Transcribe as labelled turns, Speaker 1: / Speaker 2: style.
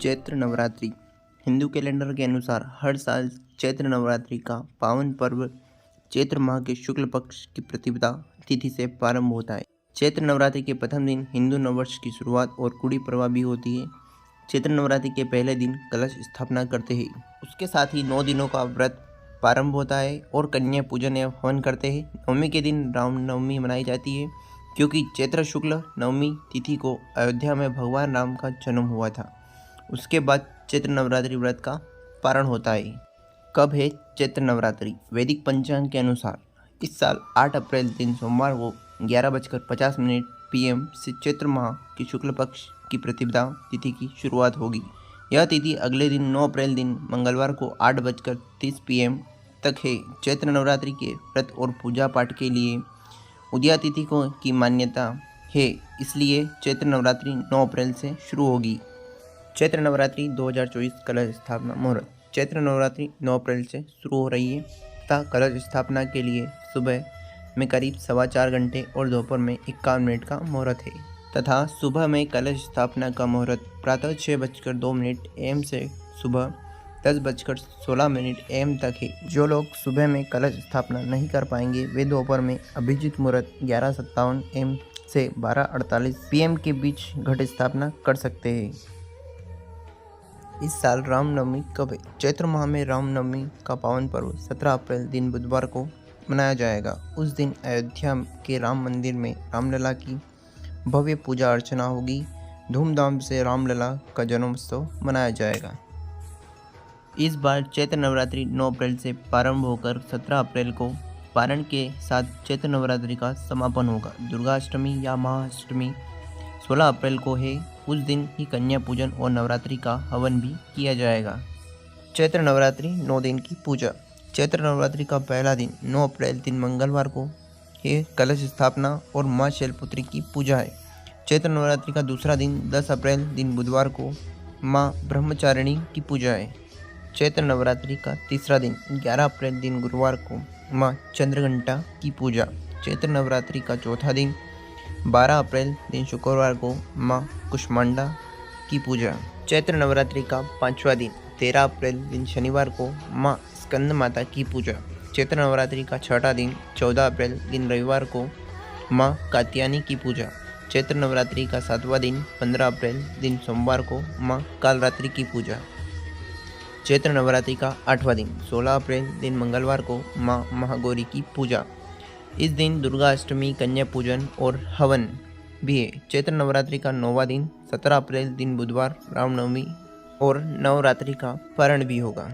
Speaker 1: Chaitra Navratri Hindu calendar के अनुसार हर साल चैत्र नवरात्रि का पावन पर्व चैत्र माह के शुक्ल पक्ष की प्रतिपदा तिथि से प्रारंभ होता है। चैत्र नवरात्रि के प्रथम दिन हिंदू नववर्ष की शुरुआत और गुड़ी पड़वा भी होती है। चैत्र नवरात्रि के पहले दिन कलश स्थापना करते हैं, उसके साथ ही 9 दिनों का व्रत प्रारंभ होता है और कन्या पूजन एवं हवन करते हैं। नवमी के दिन रामनवमी मनाई जाती है, क्योंकि चैत्र शुक्ल नवमी तिथि को अयोध्या में भगवान राम का जन्म हुआ था। उसके बाद चैत्र नवरात्रि व्रत का पारण होता है। कब है चैत्र नवरात्रि? वैदिक पंचांग के अनुसार इस साल 8 अप्रैल दिन सोमवार को 11:50 PM से चैत्र माह की शुक्ल पक्ष की प्रतिपदा तिथि की शुरुआत होगी। यह तिथि अगले दिन 9 अप्रैल दिन मंगलवार को 8:30 PM तक है। चैत्र नवरात्रि के व्रत और पूजा पाठ के लिए उदया तिथि को की मान्यता है, इसलिए चैत्र नवरात्रि 9 अप्रैल से शुरू होगी। चैत्र नवरात्रि 2024 कलश स्थापना मुहूर्त। चैत्र नवरात्रि 9 अप्रैल से शुरू हो रही है तथा कलश स्थापना के लिए सुबह में करीब 4.25 घंटे और दोपहर में 51 मिनट का मुहूर्त है तथा सुबह में कलश स्थापना का मुहूर्त प्रातः 6:02 AM से सुबह 10:16 AM तक है। जो लोग सुबह में कलश स्थापना नहीं कर पाएंगे वे दोपहर में अभिजित मुहूर्त 11:57 AM से 12:48 PM के बीच घट स्थापना कर सकते हैं। इस साल रामनवमी कब है? चैत्र माह में रामनवमी का पावन पर्व 17 अप्रैल दिन बुधवार को मनाया जाएगा। उस दिन अयोध्या के राम मंदिर में रामलला की भव्य पूजा अर्चना होगी। धूमधाम से रामलला का जन्मोत्सव मनाया जाएगा। इस बार चैत्र नवरात्रि 9 अप्रैल से प्रारंभ होकर 17 अप्रैल को पारण के साथ चैत्र नवरात्रि का समापन होगा। दुर्गाष्टमी या महाअष्टमी 16 अप्रैल को है। उस दिन ही कन्या पूजन और नवरात्रि का हवन भी किया जाएगा। चैत्र नवरात्रि 9 दिन की पूजा। चैत्र नवरात्रि का पहला दिन 9 अप्रैल दिन मंगलवार को है कलश स्थापना और माँ शैलपुत्री की पूजा है। चैत्र नवरात्रि का दूसरा दिन 10 अप्रैल दिन बुधवार को माँ ब्रह्मचारिणी की पूजा है। चैत्र नवरात्रि का तीसरा दिन 11 अप्रैल दिन गुरुवार को माँ चंद्रघंटा की पूजा। चैत्र नवरात्रि का चौथा दिन 12 अप्रैल दिन शुक्रवार को माँ कुष्मांडा की पूजा। चैत्र नवरात्रि का 5वां दिन 13 अप्रैल दिन शनिवार को माँ स्कंद माता की पूजा। चैत्र नवरात्रि का 6वां दिन 14 अप्रैल दिन रविवार को माँ कात्यायनी की पूजा। चैत्र नवरात्रि का 7वां दिन 15 अप्रैल दिन सोमवार को माँ कालरात्रि की पूजा। चैत्र नवरात्रि का 8वां दिन 16 अप्रैल दिन मंगलवार को माँ महागौरी की पूजा। इस दिन दुर्गा अष्टमी, कन्या पूजन और हवन भी है। चैत्र नवरात्रि का 9वां दिन 17 अप्रैल दिन बुधवार रामनवमी और नवरात्रि का पारण भी होगा।